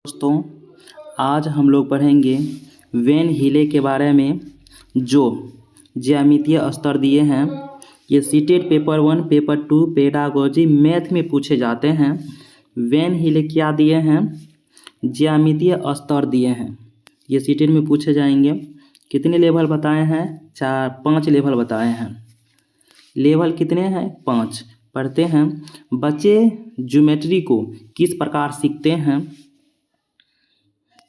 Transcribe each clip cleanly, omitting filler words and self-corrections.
दोस्तों, आज हम लोग पढ़ेंगे वेन हीले के बारे में, जो ज्यामितीय स्तर दिए हैं। ये CTET paper 1, paper 2 pedagogy math में पूछे जाते हैं। वेन हीले क्या दिए हैं? ज्यामितीय स्तर दिए हैं। ये सीटेट में पूछे जाएंगे। कितने लेवल बताए हैं? 5 लेवल बताए हैं। लेवल कितने हैं? 5। पढ़ते हैं। बच्चे ज्योमेट्री को किस प्रकार सीखते हैं,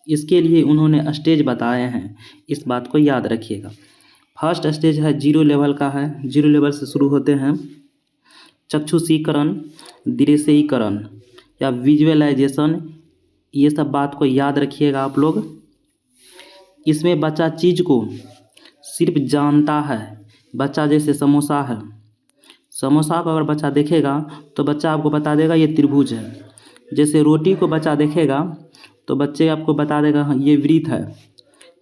इसके लिए उन्होंने स्टेज बताए हैं। इस बात को याद रखिएगा। फर्स्ट स्टेज है 0 लेवल का है। 0 लेवल से शुरू होते हैं। चक्षुषीकरण, दृश्यीकरण या विजुअलाइजेशन, ये सब बात को याद रखिएगा आप लोग। इसमें बच्चा चीज़ को सिर्फ जानता है। बच्चा जैसे समोसा है, समोसा को अगर बच्चा देखेगा तो बच्चा आपको बता देगा ये त्रिभुज है। जैसे रोटी को बच्चा देखेगा तो बच्चे आपको बता देगा हाँ ये वृत्त है।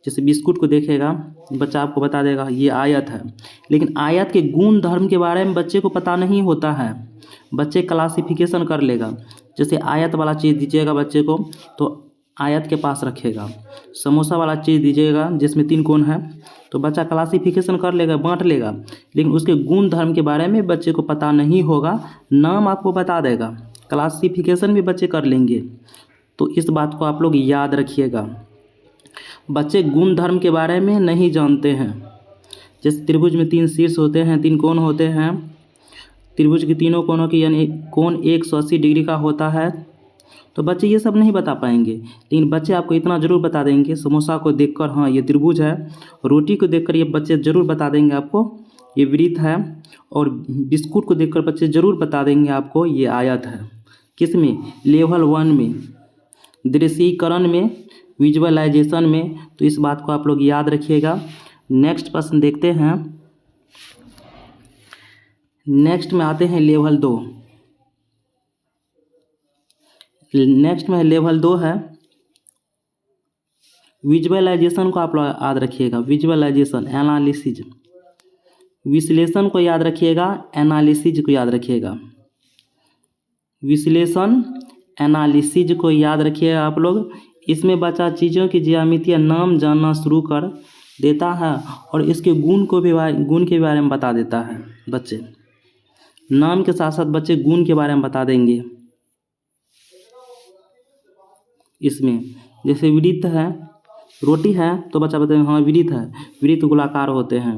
जैसे बिस्कुट को देखेगा बच्चा आपको बता देगा ये आयत है। लेकिन आयत के गुण धर्म के बारे में बच्चे को पता नहीं होता है। बच्चे क्लासिफिकेशन कर लेगा। जैसे आयत वाला चीज़ दीजिएगा बच्चे को तो आयत के पास रखेगा। समोसा वाला चीज़ दीजिएगा जिसमें 3 कोण है तो बच्चा क्लासिफिकेशन कर लेगा, बांट लेगा। लेकिन उसके गुण धर्म के बारे में बच्चे को पता नहीं होगा। नाम आपको बता देगा, क्लासिफिकेशन भी बच्चे कर लेंगे। तो इस बात को आप लोग याद रखिएगा। बच्चे गुण धर्म के बारे में नहीं जानते हैं। जैसे त्रिभुज में 3 शीर्ष होते हैं, 3 कोण होते हैं। त्रिभुज के तीनों कोणों की यानी कोण 180 डिग्री का होता है। तो बच्चे ये सब नहीं बता पाएंगे। लेकिन बच्चे आपको इतना ज़रूर बता देंगे, समोसा को देखकर हाँ ये त्रिभुज है। रोटी को देखकर ये बच्चे ज़रूर बता देंगे आपको ये वृत्त है। और बिस्कुट को देखकर बच्चे ज़रूर बता देंगे आपको ये आयत है। किस में? लेवल 1 में, दृश्यीकरण में, विजुअलाइजेशन में। तो इस बात को आप लोग याद रखिएगा। नेक्स्ट प्रश्न देखते हैं। नेक्स्ट में आते हैं लेवल 2। नेक्स्ट में लेवल 2 है विजुअलाइजेशन को आप लोग याद रखिएगा। विजुअलाइजेशन, एनालिसिस, विश्लेषण को याद रखिएगा, एनालिसिस को याद रखिएगा। विश्लेषण, एनालिसिस को याद रखिएगा आप लोग। इसमें बच्चा चीज़ों की ज्यामितीय नाम जानना शुरू कर देता है और इसके गुण के बारे में बता देता है। बच्चे नाम के साथ साथ बच्चे गुण के बारे में बता देंगे। इसमें जैसे वृत्त है, रोटी है तो बच्चा बताएगा हाँ वृत्त है, वृत्त गोलाकार होते हैं।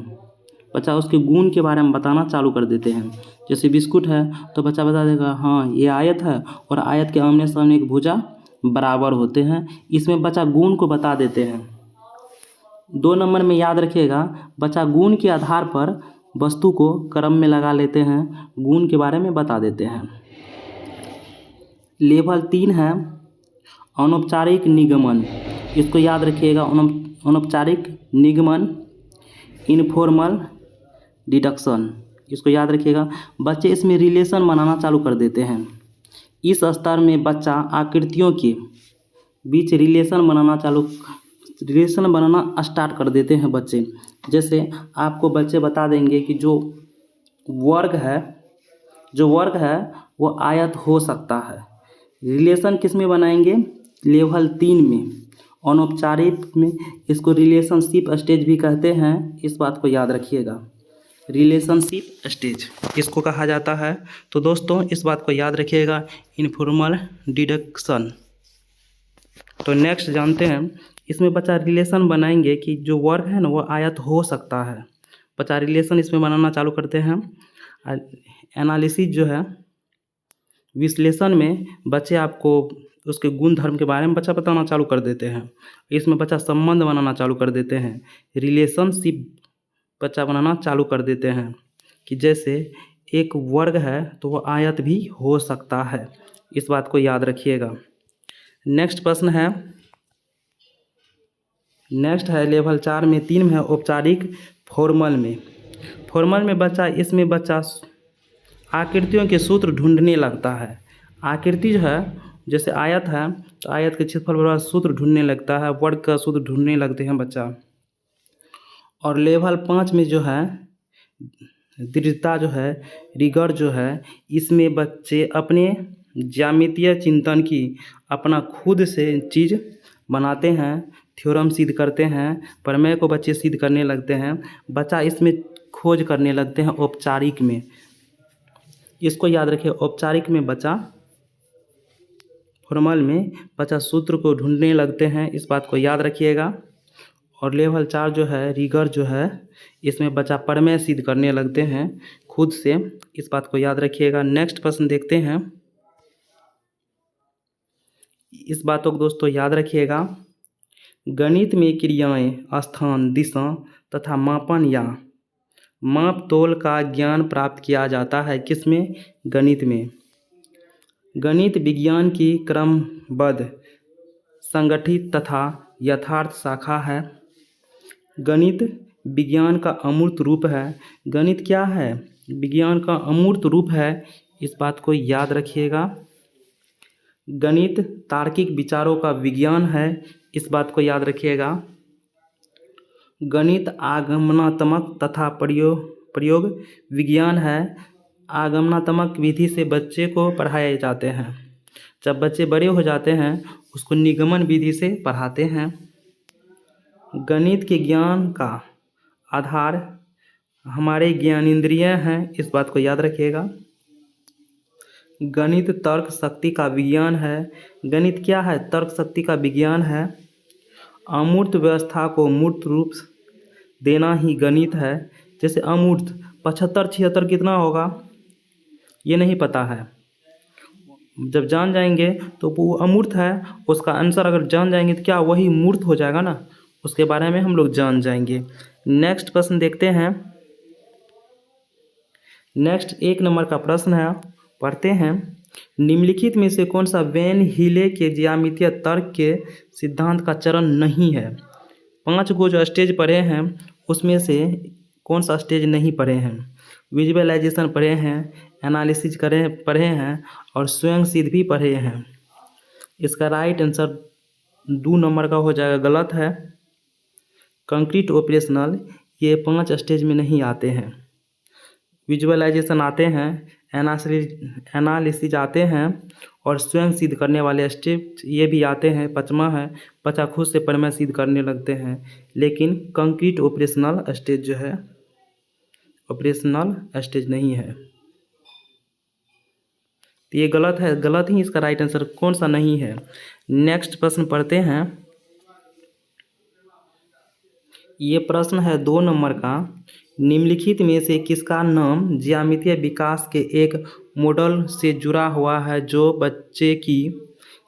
बच्चा उसके गुण के बारे में बताना चालू कर देते हैं। जैसे बिस्कुट है तो बच्चा बता देगा हाँ ये आयत है और आयत के आमने सामने एक भुजा बराबर होते हैं। इसमें बच्चा गुण को बता देते हैं। 2 नंबर में याद रखिएगा, बच्चा गुण के आधार पर वस्तु को क्रम में लगा लेते हैं, गुण के बारे में बता देते हैं। लेवल 3 है अनौपचारिक निगमन। इसको याद रखिएगा। अनौपचारिक निगमन, इनफॉर्मल डिडक्शन, इसको याद रखिएगा। बच्चे इसमें रिलेशन बनाना चालू कर देते हैं। इस स्तर में बच्चा आकृतियों के बीच रिलेशन बनाना स्टार्ट कर देते हैं बच्चे। जैसे आपको बच्चे बता देंगे कि जो वर्ग है वो आयत हो सकता है। रिलेशन किस में बनाएंगे? लेवल 3 में, अनौपचारिक में। इसको रिलेशनशिप स्टेज भी कहते हैं। इस बात को याद रखिएगा। रिलेशनशिप स्टेज इसको कहा जाता है। तो दोस्तों इस बात को याद रखिएगा, इनफॉर्मल डिडक्शन। तो नेक्स्ट जानते हैं। इसमें बच्चा रिलेशन बनाएंगे कि जो वर्ग है ना वो आयत हो सकता है। बच्चा रिलेशन इसमें बनाना चालू करते हैं। एनालिसिस जो है, विश्लेषण में बच्चे आपको उसके गुण धर्म के बारे में बच्चा बताना चालू कर देते हैं। इसमें बच्चा संबंध बनाना चालू कर देते हैं। रिलेशनशिप बच्चा बनाना चालू कर देते हैं कि जैसे एक वर्ग है तो वो आयत भी हो सकता है। इस बात को याद रखिएगा। नेक्स्ट प्रश्न है। नेक्स्ट है लेवल 4 में, 3 में है औपचारिक फॉर्मल में। फॉर्मल में बच्चा इसमें बच्चा आकृतियों के सूत्र ढूंढने लगता है। आकृति जो है जैसे आयत है तो आयत के क्षेत्रफल बराबर सूत्र ढूंढने लगता है, वर्ग का सूत्र ढूंढने लगते हैं बच्चा। और लेवल 5 में जो है दृढ़ता जो है, रिगड़ जो है, इसमें बच्चे अपने ज्यामितीय चिंतन की अपना खुद से चीज़ बनाते हैं, थ्योरम सिद्ध करते हैं, प्रमेय को बच्चे सिद्ध करने लगते हैं, बच्चा इसमें खोज करने लगते हैं औपचारिक में। इसको याद रखिए, औपचारिक में बच्चा, फॉर्मल में बच्चा सूत्र को ढूंढने लगते हैं, इस बात को याद रखिएगा। और लेवल 4 जो है रिगर जो है, इसमें बच्चा प्रमेय सिद्ध करने लगते हैं खुद से, इस बात को याद रखिएगा। नेक्स्ट प्रश्न देखते हैं, इस बातों को दोस्तों याद रखिएगा। गणित में क्रियाएं, स्थान, दिशा तथा मापन या माप तोल का ज्ञान प्राप्त किया जाता है किसमें? गणित में। गणित विज्ञान की क्रमबद्ध, संगठित तथा यथार्थ शाखा है। गणित विज्ञान का अमूर्त रूप है। गणित क्या है? विज्ञान का अमूर्त रूप है, इस बात को याद रखिएगा। गणित तार्किक विचारों का विज्ञान है, इस बात को याद रखिएगा। गणित आगमनात्मक तथा प्रयोग विज्ञान है। आगमनात्मक विधि से बच्चे को पढ़ाए जाते हैं, जब बच्चे बड़े हो जाते हैं उसको निगमन विधि से पढ़ाते हैं। गणित के ज्ञान का आधार हमारे ज्ञानेंद्रिय हैं, इस बात को याद रखिएगा। गणित तर्क शक्ति का विज्ञान है। गणित क्या है? तर्क शक्ति का विज्ञान है। अमूर्त व्यवस्था को मूर्त रूप देना ही गणित है। जैसे अमूर्त 75 76 कितना होगा ये नहीं पता है, जब जान जाएंगे तो वो अमूर्त है, उसका आंसर अगर जान जाएंगे तो क्या वही मूर्त हो जाएगा ना, उसके बारे में हम लोग जान जाएंगे। नेक्स्ट प्रश्न देखते हैं। नेक्स्ट 1 नंबर का प्रश्न है, पढ़ते हैं। निम्नलिखित में से कौन सा वेन हीले के ज्यामितीय तर्क के सिद्धांत का चरण नहीं है? 5 को जो स्टेज पढ़े हैं उसमें से कौन सा स्टेज नहीं पढ़े हैं? विजुअलाइजेशन पढ़े हैं, एनालिसिस पढ़े हैं और स्वयं सिद्ध भी पढ़े हैं। इसका राइट आंसर 2 नंबर का हो जाएगा, गलत है। कंक्रीट ऑपरेशनल ये 5 स्टेज में नहीं आते हैं। विजुअलाइजेशन आते हैं, एनालिसिस आते हैं और स्वयं सिद्ध करने वाले स्टेप ये भी आते हैं। 5वां है, बच्चा खुद से प्रमेय सिद्ध करने लगते हैं, लेकिन कंक्रीट ऑपरेशनल स्टेज जो है ऑपरेशनल स्टेज नहीं है, तो ये गलत है, गलत ही इसका राइट आंसर कौन सा नहीं है। नेक्स्ट प्रश्न पढ़ते हैं। ये प्रश्न है 2 नंबर का। निम्नलिखित में से किसका नाम ज्यामितीय विकास के एक मॉडल से जुड़ा हुआ है जो बच्चे की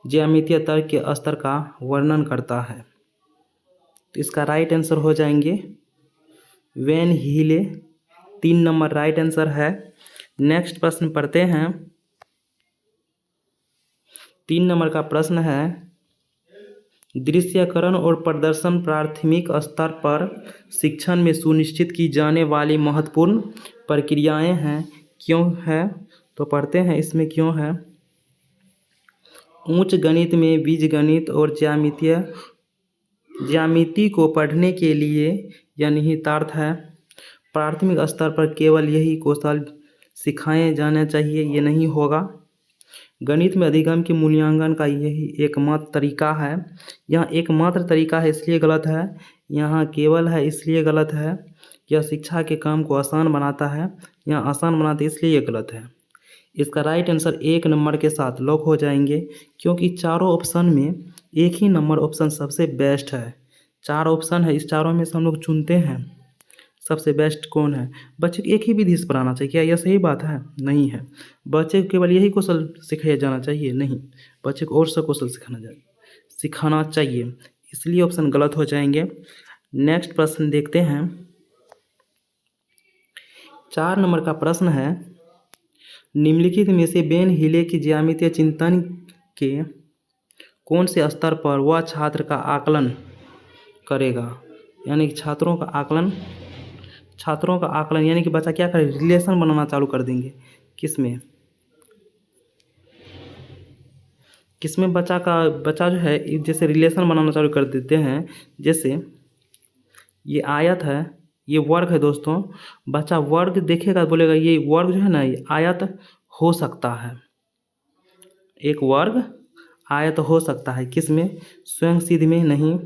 ज्यामितीय तर्क के स्तर का वर्णन करता है? तो इसका राइट आंसर हो जाएंगे when Healy, 3 number right answer है। नेक्स्ट प्रश्न पढ़ते हैं। 3 नंबर का प्रश्न है, दृश्यकरण और प्रदर्शन प्राथमिक स्तर पर शिक्षण में सुनिश्चित की जाने वाली महत्वपूर्ण प्रक्रियाएं हैं, क्यों है? तो पढ़ते हैं इसमें क्यों है। उच्च गणित में बीजगणित और ज्यामिति को पढ़ने के लिए यह निहितार्थ है। प्राथमिक स्तर पर केवल यही कौशल सिखाए जाने चाहिए, ये नहीं होगा। गणित में अधिगम के मूल्यांकन का यही एकमात्र तरीका है। यहाँ एकमात्र तरीका है इसलिए गलत है, यहाँ केवल है इसलिए गलत है। यह शिक्षा के काम को आसान बनाता है, यहाँ आसान बनाते इसलिए ये गलत है। इसका राइट आंसर 1 नंबर के साथ लॉक हो जाएंगे, क्योंकि चारों ऑप्शन में एक ही नंबर ऑप्शन सबसे बेस्ट है। 4 ऑप्शन है, इस चारों में से हम लोग चुनते हैं सबसे बेस्ट कौन है। बच्चे को एक ही विधि से पढ़ाना चाहिए, क्या यह सही बात है? नहीं है। बच्चे को केवल यही कौशल सिखाया जाना चाहिए? नहीं, बच्चे को और सा कौशल सिखाना चाहिए, इसलिए ऑप्शन गलत हो जाएंगे। नेक्स्ट प्रश्न देखते हैं। 4 नंबर का प्रश्न है, निम्नलिखित में से वेन हीले की ज्यामितीय चिंतन के कौन से स्तर पर वह छात्र का आकलन करेगा? यानी कि छात्रों का आकलन यानी कि बच्चा क्या करे, रिलेशन बनाना चालू कर देंगे। किसमें बच्चा जो है जैसे रिलेशन बनाना चालू कर देते हैं। जैसे ये आयत है, ये वर्ग है दोस्तों, बच्चा वर्ग देखेगा बोलेगा ये वर्ग जो है ना ये आयत हो सकता है, एक वर्ग आयत हो सकता है, किस में? स्वयं सिद्ध में नहीं,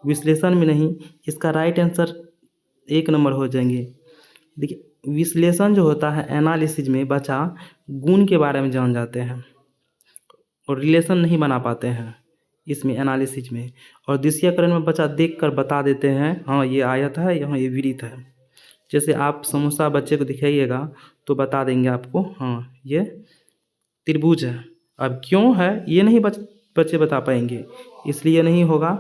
विश्लेषण में नहीं। इसका राइट आंसर 1 नंबर हो जाएंगे। देखिए, विश्लेषण जो होता है एनालिसिस में बच्चा गुण के बारे में जान जाते हैं और रिलेशन नहीं बना पाते हैं इसमें एनालिसिस में। और द्वितीयकरण में बच्चा देख कर बता देते हैं, हाँ ये आयत है, यहाँ ये वृत्त है। जैसे आप समोसा बच्चे को दिखाइएगा तो बता देंगे आपको, हाँ ये त्रिभुज है। अब क्यों है ये नहीं बच्चे बता पाएंगे, इसलिए नहीं होगा।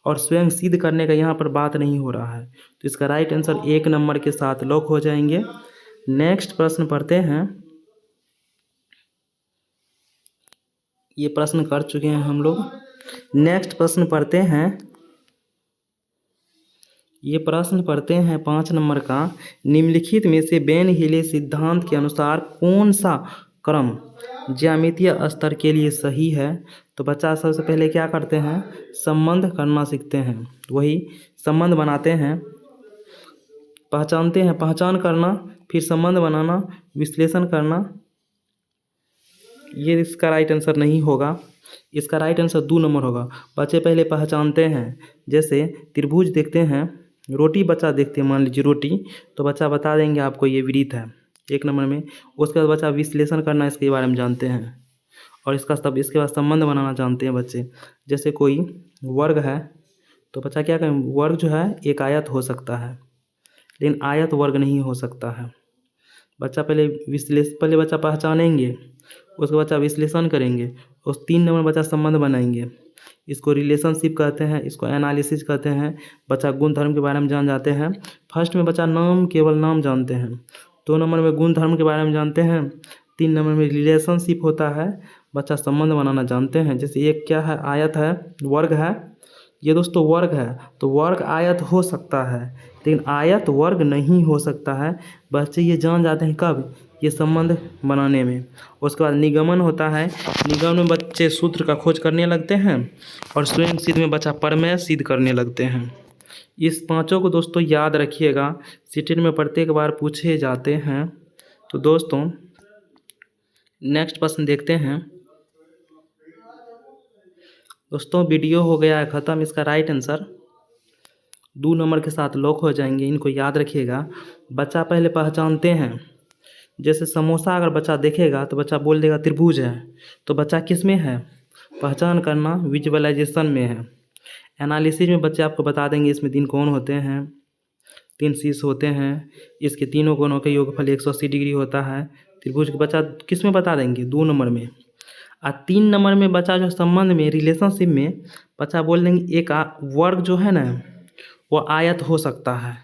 और स्वयं सिद्ध करने का यहाँ पर बात नहीं हो रहा है, तो इसका राइट आंसर 1 नंबर के साथ लॉक हो जाएंगे। नेक्स्ट प्रश्न पढ़ते हैं। ये प्रश्न कर चुके हैं हम लोग। नेक्स्ट प्रश्न पढ़ते हैं। ये प्रश्न पढ़ते हैं 5 नंबर का। निम्नलिखित में से बेन हिले सिद्धांत के अनुसार कौन सा क्रम ज्यामितीय स्तर के लिए सही है? तो बच्चा सबसे पहले क्या करते हैं? संबंध करना सीखते हैं। वही संबंध बनाते हैं, पहचानते हैं, पहचान करना, फिर संबंध बनाना, विश्लेषण करना। ये इसका राइट आंसर नहीं होगा। इसका राइट आंसर 2 नंबर होगा। बच्चे पहले पहचानते हैं, जैसे त्रिभुज देखते हैं, रोटी बच्चा देखते हैं, मान लीजिए रोटी, तो बच्चा बता देंगे आपको ये वृत्त है 1 नंबर में। उसके बाद बच्चा विश्लेषण करना इसके बारे में जानते हैं, और इसके बाद संबंध बनाना जानते हैं बच्चे। जैसे कोई वर्ग है तो बच्चा क्या करें, वर्ग जो है एक आयत हो सकता है, लेकिन आयत वर्ग नहीं हो सकता है। बच्चा पहले बच्चा पहचानेंगे, उसके बच्चा विश्लेषण करेंगे, उस 3 नंबर बच्चा संबंध बनाएंगे। इसको रिलेशनशिप कहते हैं, इसको एनालिसिस कहते हैं। बच्चा गुण धर्म के बारे में जान जाते हैं। फर्स्ट में बच्चा केवल नाम जानते हैं, 2 नंबर में गुण धर्म के बारे में जानते हैं, 3 नंबर में रिलेशनशिप होता है, बच्चा संबंध बनाना जानते हैं। जैसे एक क्या है, आयत है, वर्ग है, ये दोस्तों वर्ग है, तो वर्ग आयत हो सकता है, लेकिन आयत वर्ग नहीं हो सकता है। बच्चे ये जान जाते हैं कब? ये संबंध बनाने में। उसके बाद निगमन होता है। निगमन में बच्चे सूत्र का खोज करने लगते हैं, और स्वयं सिद्ध में बच्चा प्रमेय सिद्ध करने लगते हैं। इस 5 को दोस्तों याद रखिएगा, सीटेट में प्रत्येक बार पूछे जाते हैं। तो दोस्तों नेक्स्ट प्रश्न देखते हैं। दोस्तों वीडियो हो गया है ख़त्म। इसका राइट आंसर 2 नंबर के साथ लॉक हो जाएंगे। इनको याद रखिएगा। बच्चा पहले पहचानते हैं, जैसे समोसा अगर बच्चा देखेगा तो बच्चा बोल देगा त्रिभुज है, तो बच्चा किस में है? पहचान करना, विजुअलाइजेशन में है। एनालिसिस में बच्चे आपको बता देंगे इसमें 3 कोण होते हैं, 3 शीर्ष होते हैं, इसके तीनों कोणों का योगफल 180 डिग्री होता है। त्रिभुज के बच्चा किस में बता देंगे? 2 नंबर में। 3 नंबर में बच्चा जो संबंध में, रिलेशनशिप में बच्चा बोल देंगे एक वर्ग जो है ना वो आयत हो सकता है।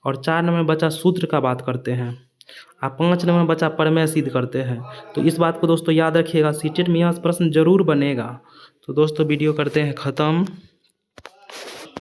और 4 नंबर में बच्चा सूत्र का बात करते हैं, और 5 नंबर में बच्चा प्रमेय सिद्ध करते हैं। तो इस बात को दोस्तों याद रखिएगा, सीटेट में यहाँ प्रश्न जरूर बनेगा। तो दोस्तों वीडियो करते हैं ख़त्म।